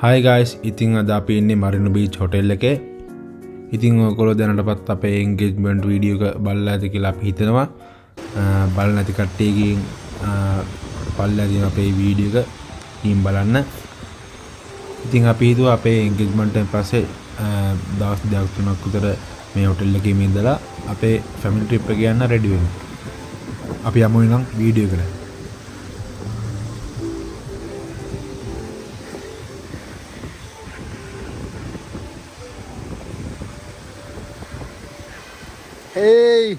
Hi guys, ඉතින් අද අපි ඉන්නේ මරිනු බීච් හොටෙල් එකේ. ඉතින් ඔයගොල්ලෝ දැනටපත් අපේ එන්ගේජ්මන්ට් වීඩියෝ එක බලලා ඇති කියලා අපි හිතනවා. බලන්න නැති කට්ටියකින් බලලා තියෙන අපේ වීඩියෝ එක ටීම් බලන්න. ඉතින් අපි හිතුවා අපේ එන්ගේජ්මන්ට් එකෙන් පස්සේ දවස් දෙකක් තුනක් විතර මේ හොටෙල් එකේ ඉඳලා අපේ ෆැමිලි ට්‍රිප් එක යන්න රෙඩි වෙමු. අපි යමු නම් වීඩියෝ එකට. Hey!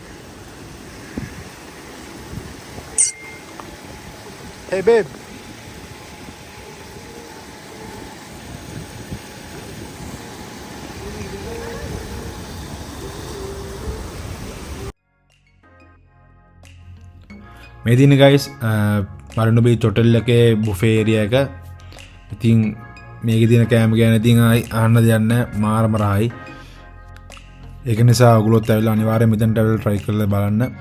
Hey, babe. මේ දින guys මරිනු බීච් හොටෙල් එකේ බුෆේ ඒරියා එක. ඉතින් මේකේ දින කෑම ගැන ඉතින් අහන්න දෙයක් නැහැ, මාරම රහයි. ඒක නිසා ඔයගොල්ලොත් ඇවිල්ලා අනිවාර්යෙන් මෙතනට ඇවිල්ලා try කරලා බලන්න.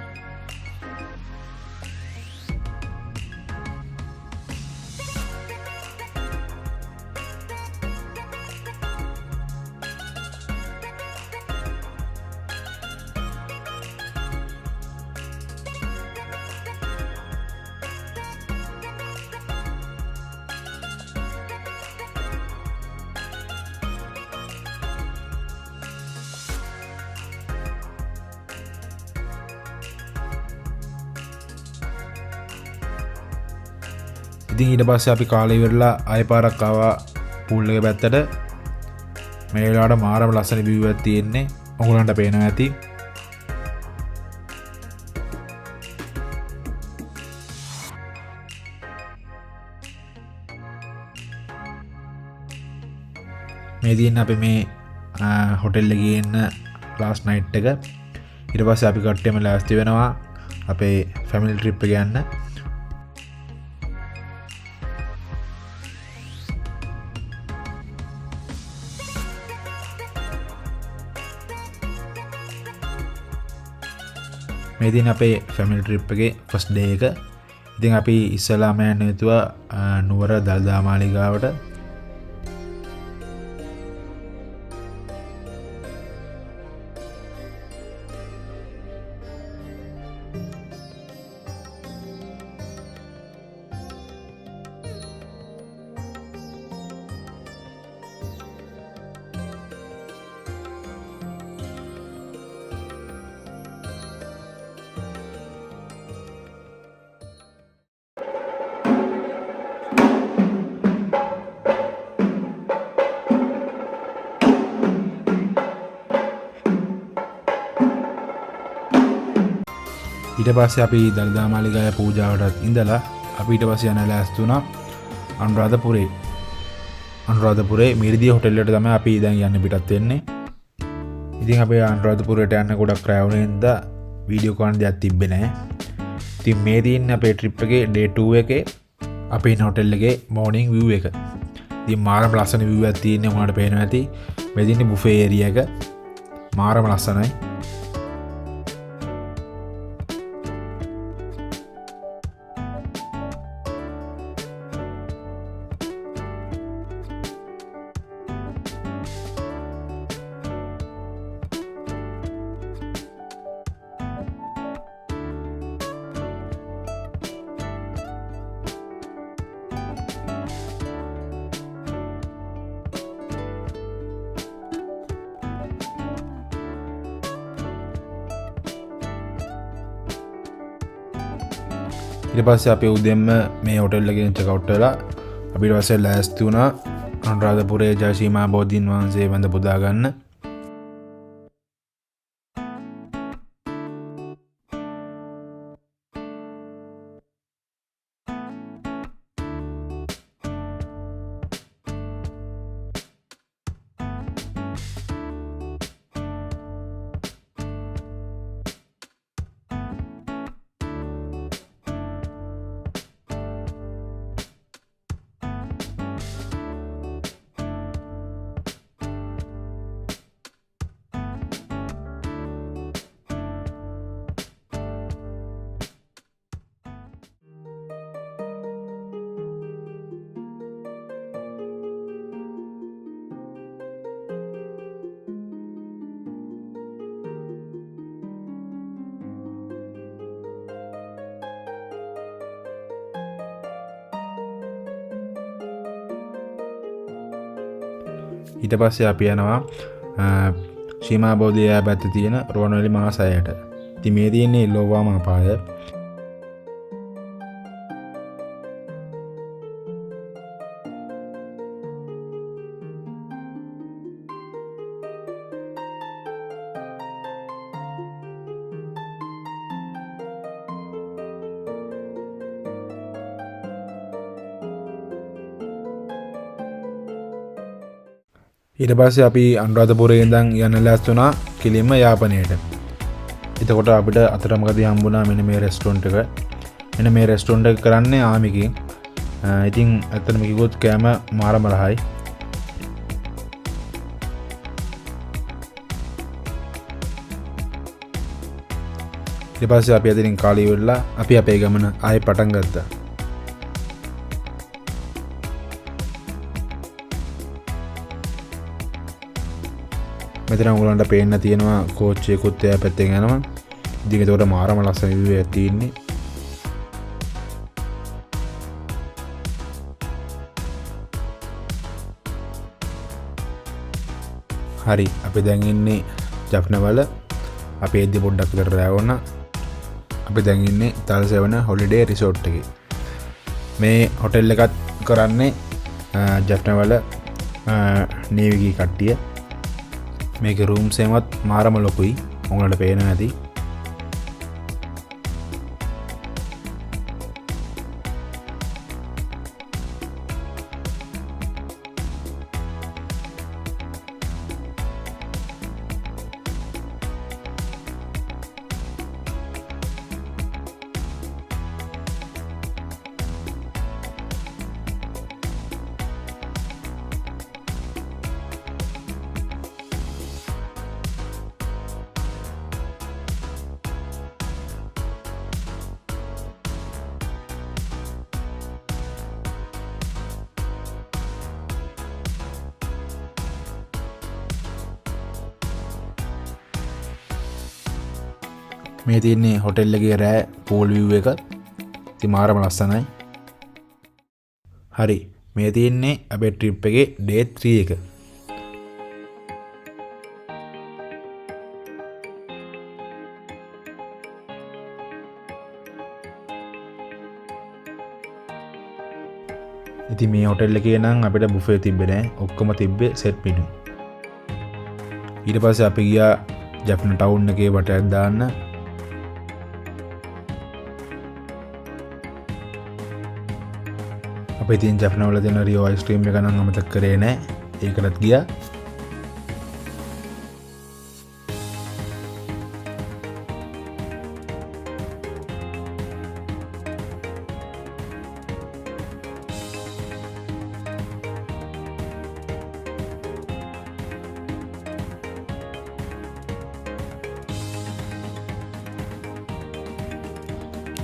ඉතින් ඊට පස්සේ අපි කාලේ ඉවරලා ආයෙ පාරක් ආවා pool එක පැත්තට. මේ වෙලාවට මාරම ලස්සන view එකක් තියෙන්නේ. ඔයගොල්ලන්ට පේනවා ඇති. මේ දින අපි මේ හොටෙල් එකේ ඉන්න last night එක. ඊට පස්සේ අපි කට්ටියම ලෑස්ති වෙනවා අපේ family trip එක යන්න. මේ දින අපේ ෆැමිලි ට්‍රිප් එකේ ෆස්ට් ඩේ එක. ඉතින් අපි ඉස්සලාම යන්න හිතුවා නුවර දළදා මාලිගාවට. ඊට පස්සේ අපි දළදා මාලිගාවේ පූජාවටත් ඉඳලා අපි ඊට පස්සේ යන ලෑස්ති වුණා අනුරාධපුරේ. අනුරාධපුරේ මිරිදිය හොටෙල් එකට තමයි අපි දැන් යන්න පිටත් වෙන්නේ. ඉතින් අපි අනුරාධපුරයට යන්න ගොඩක් රැ වුණෙන්ද වීඩියෝ කරන්න දෙයක් තිබ්බේ නැහැ. ඉතින් මේ දින අපේ ට්‍රිප් එකේ day 2 එකේ අපි ඉන්න හොටෙල් එකේ morning view එක. ඉතින් මාරම ලස්සන view එකක් තියෙන්නේ ඔයාලට පේනවා ඇති. මේ දින්නේ buffet area එක. මාරම ලස්සනයි. ඊට පස්සේ අපි උදෙන්ම මේ හොටෙල් එකෙන් චෙක් අවුට් වෙලා අපි ඊට පස්සේ ලෑස්ති වුණා අනුරාධපුරයේ ජයසීමා බෝධීන් වහන්සේ වඳ පුදා ගන්න. ඊට පස්සේ අපි යනවා ශීමා බෝධිය පැත්තේ තියෙන රුවන්වැලි මහසෑයට. ඉතින් මේ තියෙන්නේ ලෝවාම අපාය. ඊට පස්සේ අපි අනුරාධපුරේ ඉඳන් යන්න ලෑස්ති වුණා කෙලින්ම යාපනයට. එතකොට අපිට අතරමඟදී හම්බුණා මෙන්න මේ රෙස්ටොරන්ට් එක. මෙන්න මේ රෙස්ටොරන්ට් එක කරන්නේ ආමිකෙන්. ඉතින් ඇත්තටම කිව්වොත් කෑම මාරම රහයි. ඊට පස්සේ අපි අදින් කාලේ ඉවරලා අපි අපේ ගමන ආයෙ පටන් ගත්තා. මෙතන උගලන්ට පේන්න තියෙනවා කෝච්චියකුත් එයා පැත්තෙන් යනවා. ඉතින් ඒකට මාරම ලස්සන view එකක් තියෙන්නේ. හරි අපි දැන් ඉන්නේ ජෆ්නවල. අපි එද්දි පොඩ්ඩක් විතර රැ වුණා. අපි දැන් ඉන්නේ තල්සෙවන හොලිඩේ රිසෝට් එකේ. මේ හොටෙල් එකත් කරන්නේ ජෆ්නවල නේවිගී කට්ටිය. මේක රූම්ස් එකත් මාරම ලොකුයි. උඹලට පේන නැති. මේ තියන්නේ හොටෙල් එකේ රෑ පූල් විව් එක. ඉතින් මාරම ලස්සනයි. හරි මේ තියන්නේ අපේ ට්‍රිප් එකේ ඩේ 3 එක. ඉතින් මේ හොටෙල් එකේ නම් අපිට බුෆේ තිබ්බේ නෑ. ඔක්කොම තිබ්බේ සෙට් මෙනු. ඊට පස්සේ අපි ගියා ජෆ්න ටවුන් එකේ වටයක් දාන්න. අපි ඉතින් ජෆ්නවල තියෙන රියෝ අයිස්ක්‍රීම් එක නම් අමතක කරේ නෑ. ඒකටත් ගියා.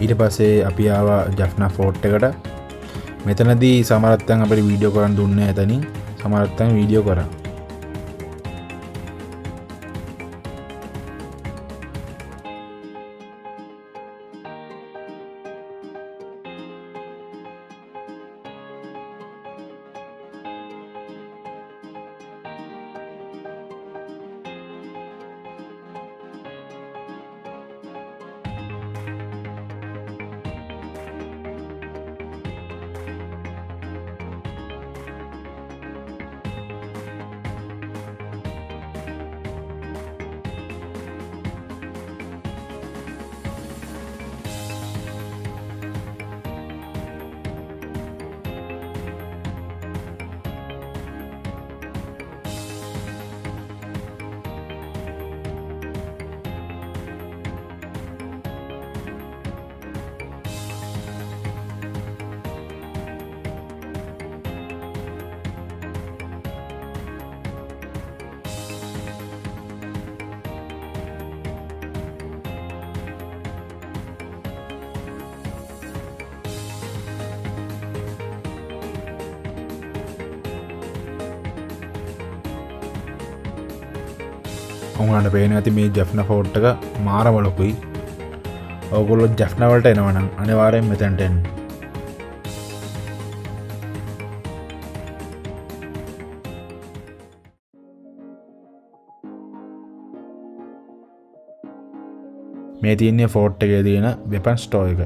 ඊට පස්සේ අපි ආවා ජෆ්නා ෆෝර්ට් එකට. මෙතනදී සමහරත්තන් අපිට වීඩියෝ කරන්න දුන්නේ එතනින්. සමහරත්තන් වීඩියෝ කරා. උගලන්ට පේන ඇති මේ ජෆ්නා ෆෝර්ට් එක මාරම ලොකුයි. ඔයගොල්ලෝ ජෆ්නා වලට එනවනම් අනිවාර්යෙන් මෙතනට එන්න. මේ තියන්නේ ෆෝට් එකේ තියෙන වෙපන් ස්ටෝ එක.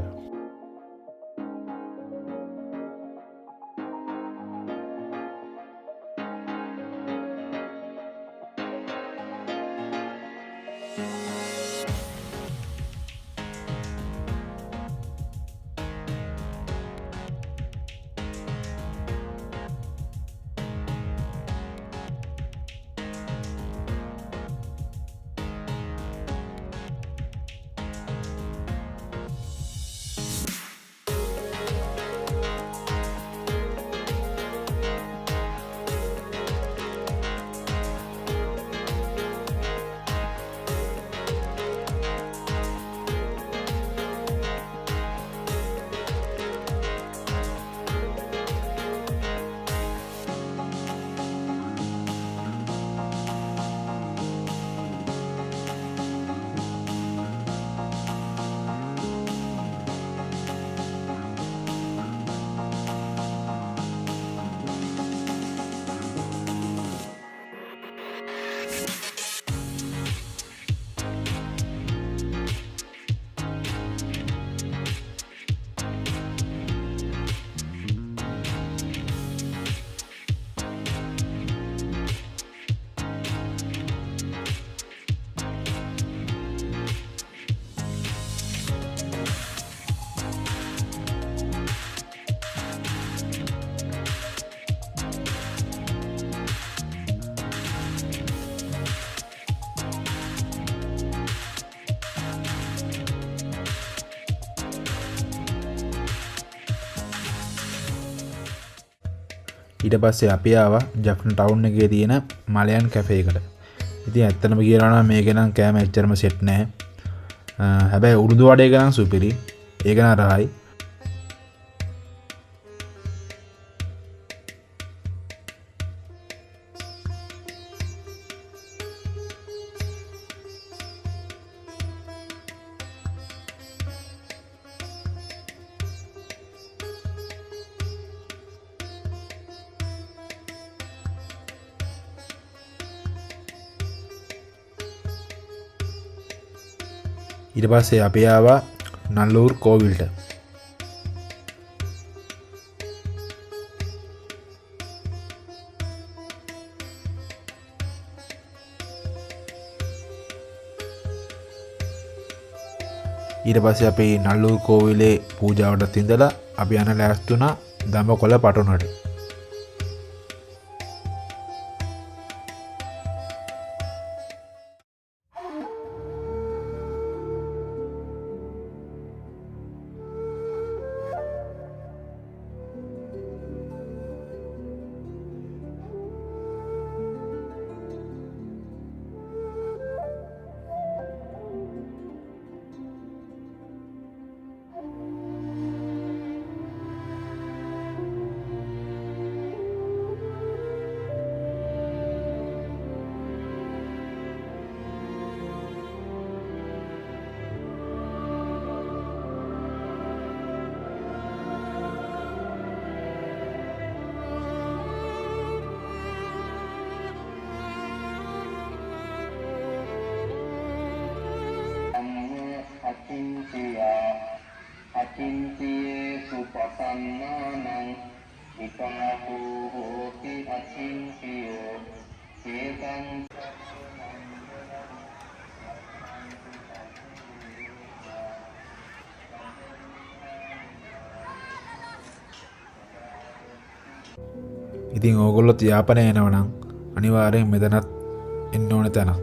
ඊට පස්සේ අපි ආවා ජෆ්න ටවුන් එකේ තියෙන මලයන් කැෆේ එකට. ඉතින් ඇත්තටම කියනවා නම් මේක නම් කෑම එච්චරම සෙට් නැහැ. හැබැයි උරුදු වඩේ ගනම් සුපිරි. ඒක නම් රහයි. ඊට පස්සේ අපි ආවා නල්ලූර් කෝවිල්ට. ඊට පස්සේ අපි නල්ලූර් කෝවිලේ පූජාවටත් ඉඳලා අපි යන ලෑස්ති වුණා දඹකොළ පටුනට. අචින්තියේසු පසන්නානං විපනහෝ හෝති අචින්තියෝ ඒකං ඉතින් ඕගොල්ලොත් යාපනය එනවා නම් අනිවාර්යෙන් මෙතනත් එන්න ඕන තැන.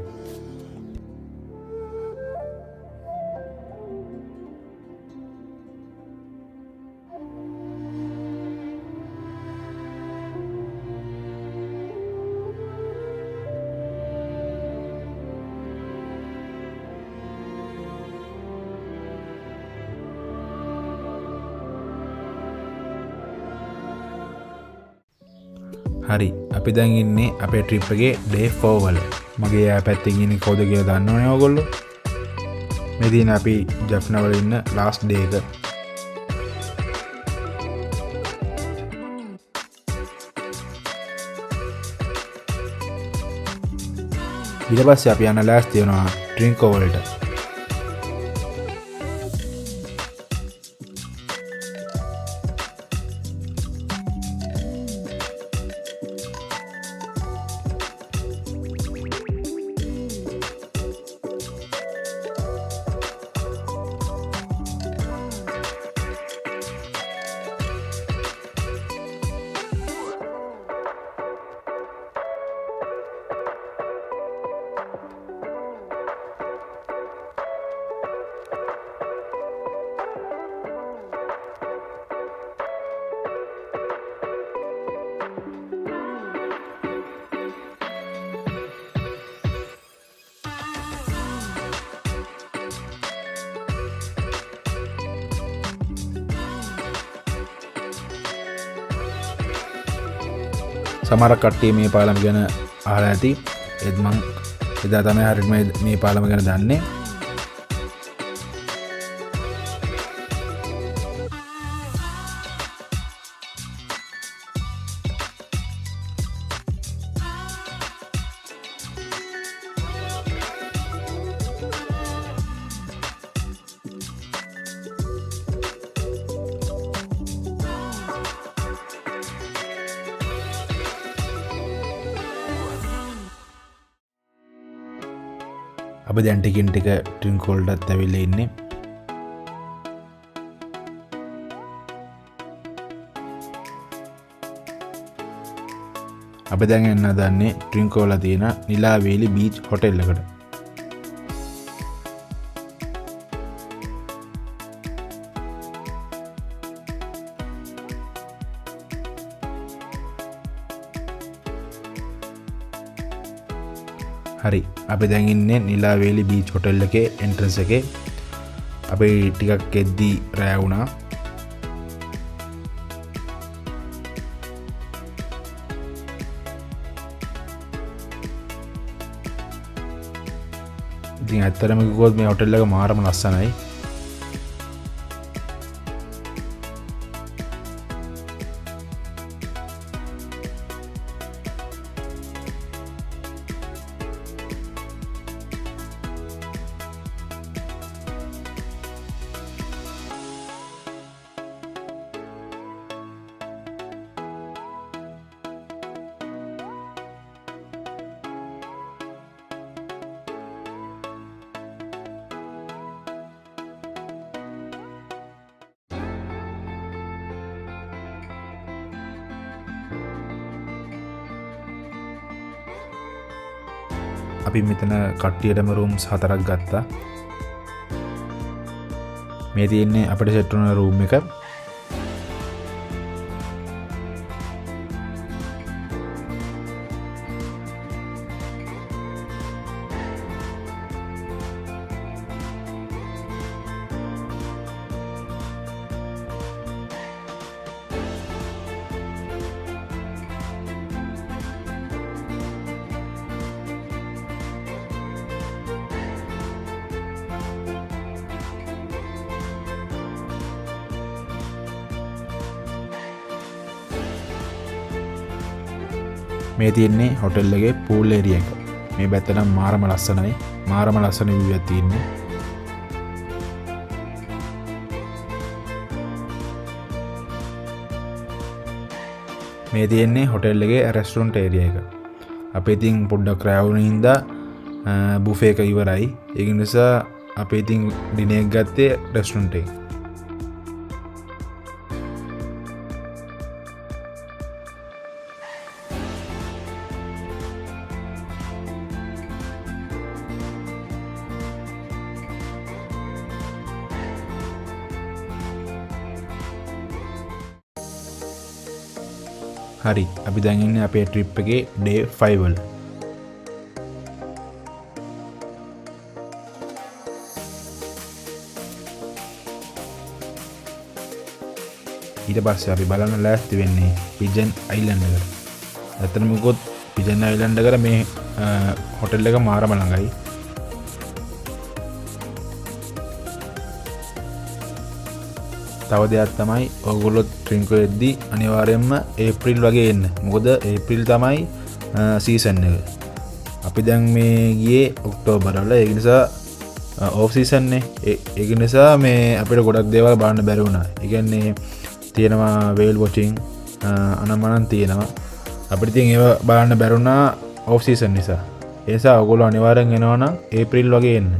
හරි අපි දැන් ඉන්නේ අපේ ට්‍රිප් එකේ ඩේ 4 වල. මගේ යා පැත්තේ ඉන්නේ කවුද කියලා දන්නවනේ ඔයගොල්ලෝ. මේ දින අපි ජෆ්නා වල ඉන්න ලාස්ට් ඩේ එක. ඊට පස්සේ අපි යන ලෑස්ති වෙනවා ඩ්‍රින්කෝ වලට. සමහරක් කට්ටිය මේ පාලම ගැන අහලා ඇති. ඒත් මං එදා තමයි හරියටම මේ පාලම ගැන දන්නේ. අපි දැන් ටිකින් ටික ට්‍රින්කෝල්ටත් ඇවිල්ලා ඉන්නේ. අපි දැන් යන්න හදන්නේ ට්‍රින්කෝලා තියෙන නිලාවේලි බීච් හොටෙල් එකට. හරි අපි දැන් ඉන්නේ නිලාවේලි බීච් හොටෙල් එකේ එන්ට්‍රන්ස් එකේ. අපි ටිකක් එද්දී රෑ වුණා. ඉතින් ඇත්තටම කිව්වොත් මේ හොටෙල් එක මාරම ලස්සනයි. අපි මෙතන කට්ටියටම රූම්ස් 4ක් ගත්තා. මේ තියෙන්නේ අපිට සෙට් වුණ රූම් එක. මේ තියෙන්නේ හොටෙල් එකේ පූල් ඒරියා එක. මේ පැත්ත නම් මාරම ලස්සනයි. මාරම ලස්සන view එකක් තියෙන්නේ. මේ තියෙන්නේ හොටෙල් එකේ රෙස්ටොරන්ට් ඒරියා එක. අපි ඉතින් පොඩ්ඩක් රෑ වුණ හින්දා බුෆේ එක ඉවරයි. ඒක නිසා අපි ඉතින් ඩිනර් එක ගත්තේ රෙස්ටොරන්ට් එකේ. හරි අපි දැන් ඉන්නේ අපේ ට්‍රිප් එකේ ඩේ 5 වල. ඊට පස්සේ අපි බලන්න ලෑස්ති වෙන්නේ පිජන් අයිලන්ඩ් එකට. ඇත්තටම ගොත් පිජන් අයිලන්ඩ් එකට මේ හොටෙල් එක මාරම ළඟයි. තව දෙයක් තමයි ඔයගොල්ලෝ ට්‍රින්කෝ එද්දී අනිවාර්යයෙන්ම ඒප්‍රිල් වගේ එන්න. මොකද ඒප්‍රිල් තමයි සීසන් එක. අපි දැන් මේ ගියේ ඔක්තෝබර් වල. ඒක නිසා ඕෆ් සීසන් නේ. ඒක නිසා මේ අපිට ගොඩක් දේවල් බලන්න බැරි වුණා. ඒ කියන්නේ තියෙනවා වේල් වොචින් අනම්මනම් තියෙනවා. අපිට ඉතින් ඒව බලන්න බැරි වුණා ඕෆ් සීසන් නිසා. ඒ නිසා ඔයගොල්ලෝ අනිවාර්යෙන් එනවා නම් ඒප්‍රිල් වගේ එන්න.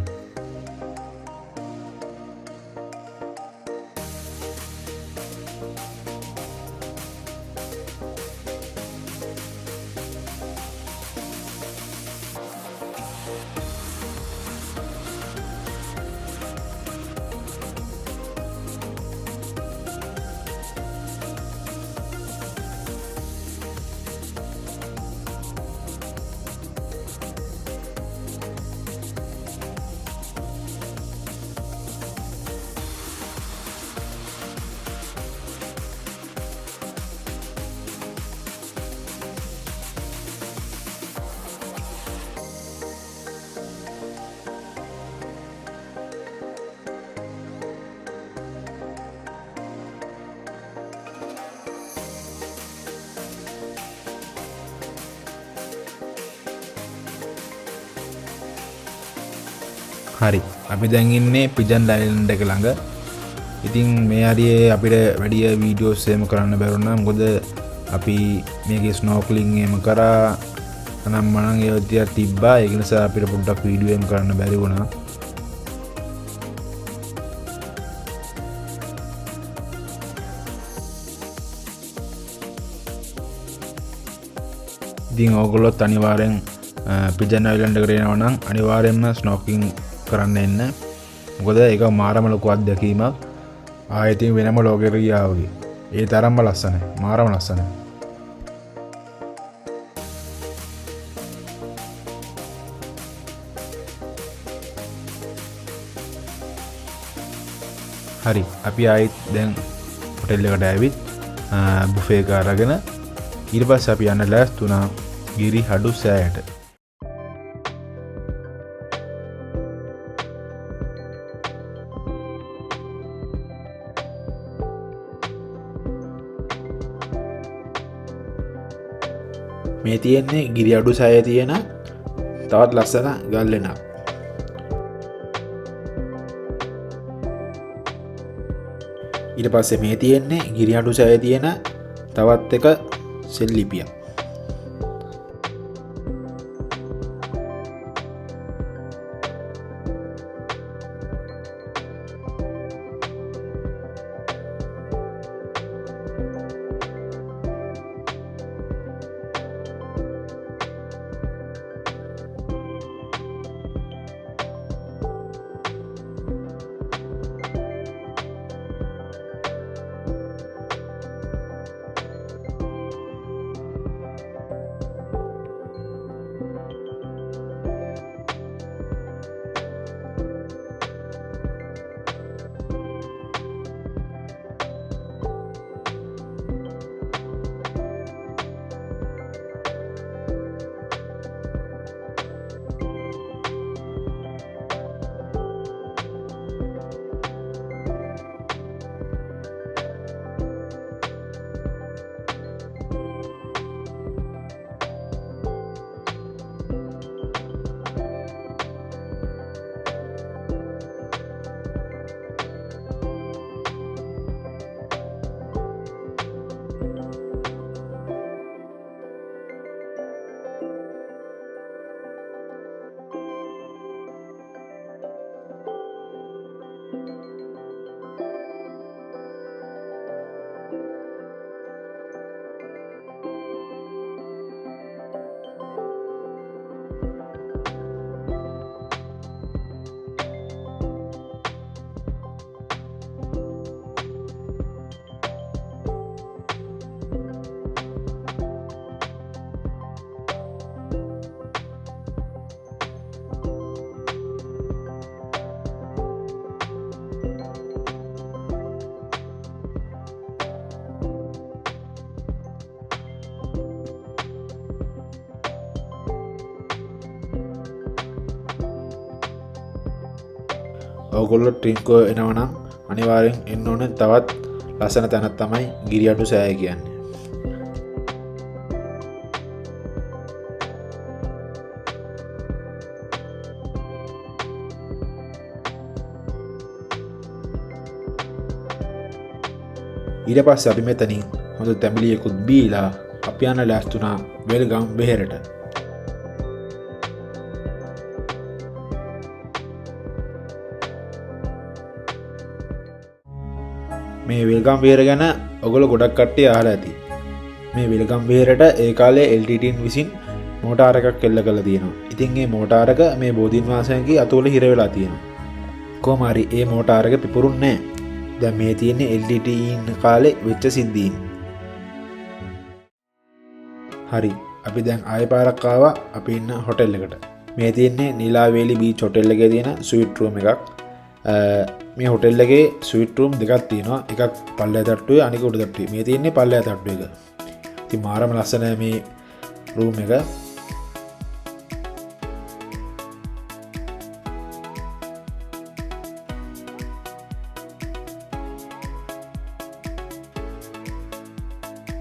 හරි අපි දැන් ඉන්නේ පිජන් අයිලන්ඩ් එක ළඟ. ඉතින් මේ හරියේ අපිට වැඩි වීඩියෝස් එහෙම කරන්න බැරුණා. මොකද අපි මේකේ ස්නෝකලින් එහෙම කරා නම් මනම් ඒ විදියට තිබ්බා. ඒක නිසා අපිට පොඩ්ඩක් වීඩියෝ එහෙම කරන්න බැරි වුණා. ඉතින් ඕගොල්ලොත් අනිවාර්යෙන් පිජන් අයිලන්ඩ් එකට එනවා නම් අනිවාර්යෙන්ම ස්නෝකලින් කරන්න එන්න. මොකද ඒක මාරම ලොකු අත්දැකීමක්. ආයෙත් වෙනම ලෝකෙකට ගියා වගේ. ඒ තරම්ම ලස්සනයි. මාරම ලස්සනයි. හරි අපි ආයෙත් දැන් හොටෙල් එකට ඇවිත් බුෆේ එක අරගෙන ඊට පස්සේ අපි යන්න ලෑස්ති වුණා ගිරි හඩු සෑයට. මේ තියෙන්නේ ගිරි හඩු සෑයේ තියෙන තවත් ලස්සන ගල් වෙනක්. ඊට පස්සේ මේ තියෙන්නේ ගිරි හඩු සෑයේ තියෙන තවත් එක සෙල්ලිපියක්. ඔයගොල්ලෝ ට්‍රින්කෝ එනවනම් අනිවාර්යෙන් එන්න ඕනේ තවත් ලස්සන තැනක් තමයි ගිරි හඩු සෑය කියන්නේ. ඊට පස්සේ අපි මෙතනින් හොඳ තැඹිලියකුත් බීලා අපි යන ලෑස්ති වුණා වෙල්ගම් වෙහෙරට. මේ වෙල්ගම් වෙහෙර ගැන ඔයගොල්ලෝ ගොඩක් කට්ටිය අහලා ඇති. මේ වෙල්ගම් වෙහෙරට ඒ කාලේ LTTන් විසින් මෝටාර එකක් එල්ල කරලා තියෙනවා. ඉතින් මේ මෝටාර එක මේ බෝධීන් වහන්සේගේ අතවල හිර වෙලා තියෙනවා. කොහොම හරි මේ මෝටාර එක පිපුරුන්නේ නැහැ. දැන් මේ තියෙන්නේ LTT ඉන්න කාලේ වෙච්ච සිද්ධීන්. හරි අපි දැන් ආයෙ පාරක් ආවා අපි ඉන්න හොටෙල් එකට. මේ තියෙන්නේ නිලාවේලි බීච් හොටෙල් එකේ තියෙන ස්වීට් රූම් එකක්. මේ හොටෙල් එකේ ස්වීට් රූම් දෙකක් තියෙනවා. එකක් පල්ලෙය තට්ටුවේ අනික උඩ තට්ටුවේ. මේ තියෙන්නේ පල්ලෙය තට්ටුව එක. ඉතින් මාරම ලස්සනයි මේ රූම් එක.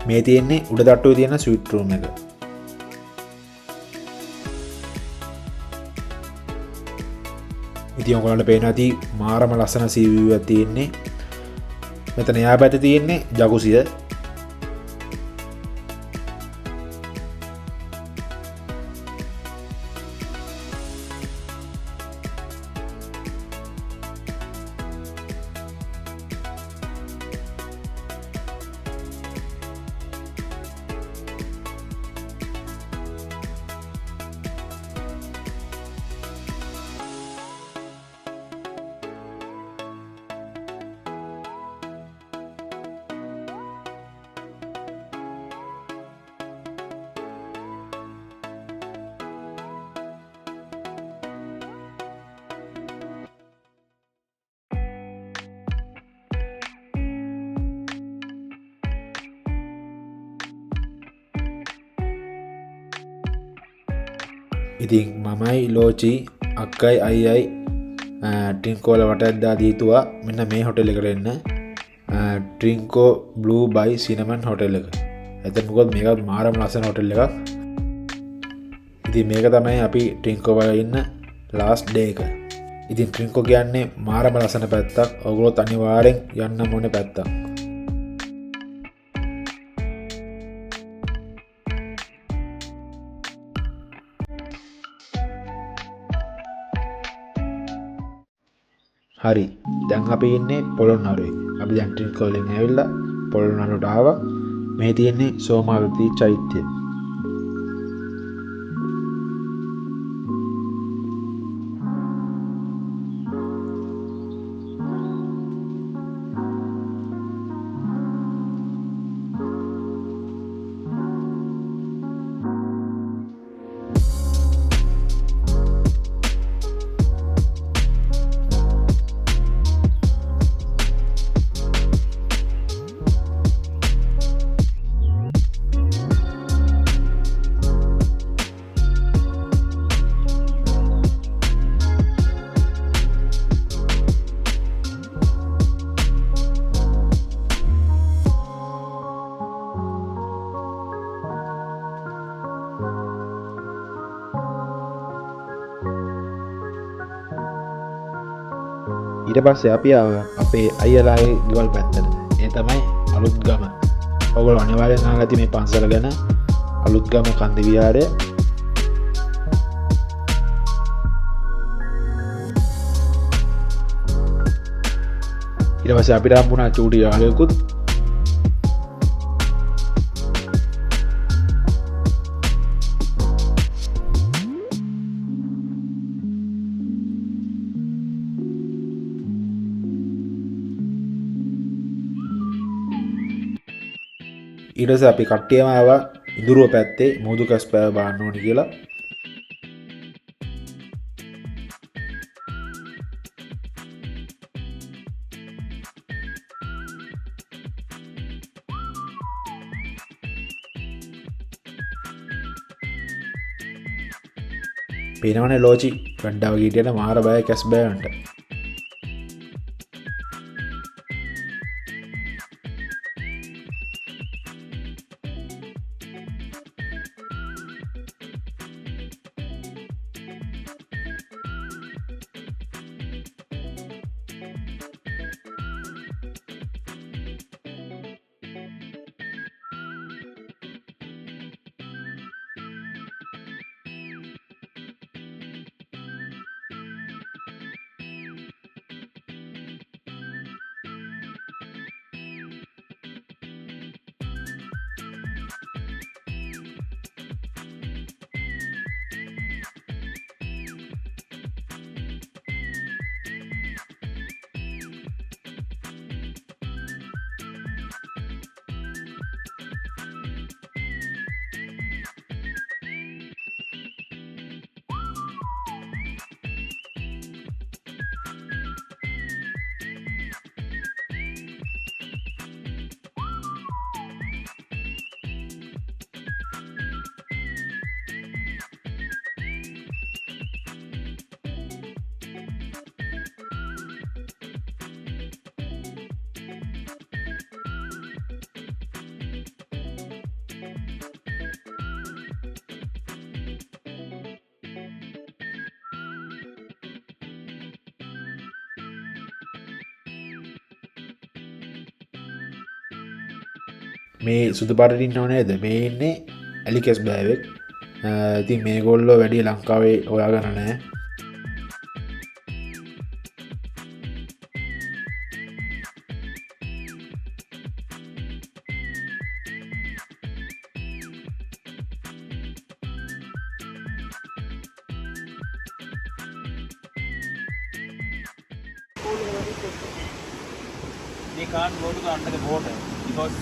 මේ තියෙන්නේ උඩ තට්ටුවේ තියෙන ස්වීට් රූම් එක. ඉතින් ඔයගොල්ලන්ට පේනවා ඇති මාරම ලස්සන සී view එකක් තියෙන්නේ. මෙතන යා පැත්තේ තියෙන්නේ ජකුසිය. ඉතින් මමයි ලෝචි අක්කයි අයියයි ට්‍රින්කෝල වටද්දා දීතුවා මෙන්න මේ හොටෙල් එකට එන්න. ට්‍රින්කෝ බ්ලූ බයි සිනමන් හොටෙල් එක. එතන මොකද මේකත් මාරම ලස්සන හොටෙල් එකක්. ඉතින් මේක තමයි අපි ට්‍රින්කෝ වල ඉන්න ලාස්ට් ඩේ එක. ඉතින් ට්‍රින්කෝ කියන්නේ මාරම ලස්සන පැත්තක්. ඔයගොල්ලෝ අනිවාර්යෙන් යන්න ඕනේ පැත්තක්. හරි දැන් අපි ඉන්නේ පොළොන්නරුවේ. අපි දැන් ට්‍රින්කෝ වලින් ඇවිල්ලා පොළොන්නරුවට ආවා. මේ තියෙන්නේ සෝමාවතී චෛත්‍යය. ඊට පස්සේ අපි අපේ අයියලාගේ ගෙවල් පැත්තට. ඒ තමයි අලුත්ගම. ඔයගොල්ලෝ අනිවාර්යෙන් අහලා ඇති මේ පන්සල ගැන. අලුත්ගම කන්ද විහාරය. ඊට පස්සේ අපිට හම්බුණා චූටි යාළුවෙකුත්. ඊට පස්සේ අපි කට්ටියම ආවා ඉඳුරුව පැත්තේ මුහුදු කැස්පෑව බාන්න ඕනි කියලා. පේනවනේ ලෝචි ගණ්ඩාව ගීටියට මාර බය කැස්බෑවන්ට. මේ සුදු පාටට ඉන්නව නේද? මේ ඉන්නේ ඇලිකස් බෑවෙක්. ඉතින් මේගොල්ලෝ වැඩි ලංකාවේ හොයාගන්න නෑ. They can't go to the under the water because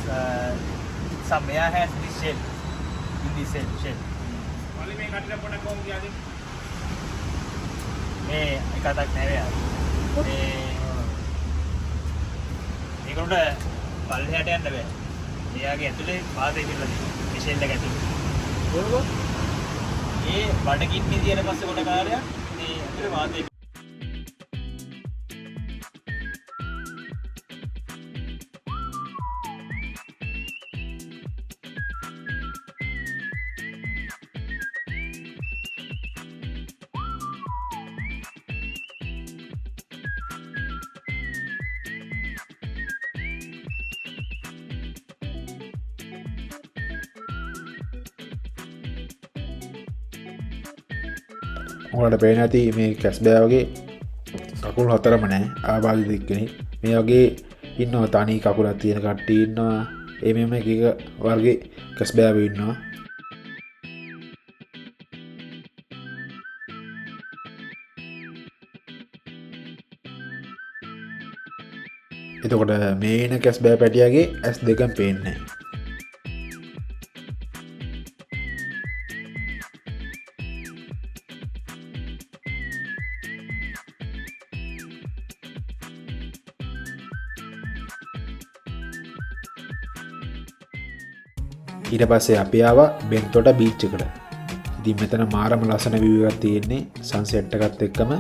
some air has this shell in this shell. Only me cut up on a comb the other. මේ එකක් නැවේ. මේකට පල්ලෙහාට යන්න බෑ. එයාගේ ඇතුලේ වාතය පිරලා තියෙනවා. මේ ෂෙල් එක ඇතුලේ. ඒ බඩගින්න තියෙන පස්සේ කොට කාර්යයක් මේ ඇතුලේ වාතය ඔයාලට පේන ඇති මේ කැස් බෑ වගේ කකුල් හතරම නෑ ආබාධිත එක්කෙනෙක්. මේ වගේ ඉන්නවා තනි කකුලක් තියෙන කට්ටිය ඉන්නවා. ඒ මෙහෙම එක වර්ගේ කැස් බෑවෝ ඉන්නවා. එතකොට මේ ඉන කැස් බෑ පැටියාගේ ඇස් දෙකම පේන්නේ නෑ. ඊට පස්සේ අපි ආවා බෙන්තොට බීච් එකට. ඉතින් මෙතන මාරම ලස්සන view එකක් තියෙන්නේ සන්සෙට් එකත් එක්කම.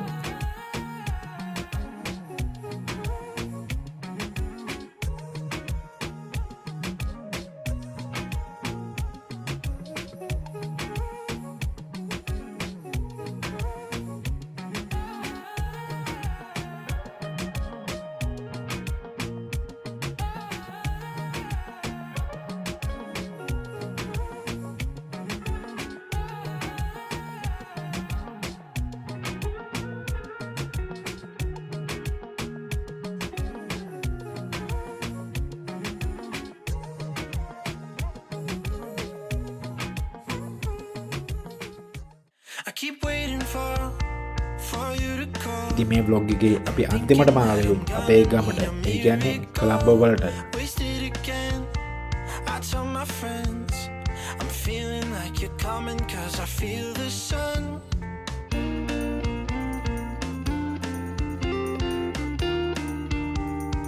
ඉතින් මේ vlog එකේ අපි අන්තිමටම ආවේ අපේ ගමට. ඒ කියන්නේ කොළඹ වලට.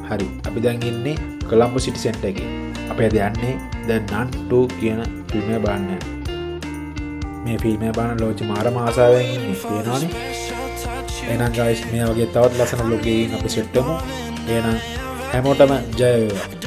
හරි අපි දැන් ඉන්නේ කොළඹ සිටි සෙන්ටර් එකේ. අපි අද යන්නේ දැන් නන් 2 කියන ෆිල්ම් එක බලන්න. මේ ෆිල්ම් එක බලන ලෝචි මාරම ආසාවෙන් ඉන්නේ කියනවනේ. එහෙනම් guys මේ වගේ තවත් ලස්සන vlog එකකින් අපි සෙට් වෙමු. එහෙනම් හැමෝටම ජය වේවා.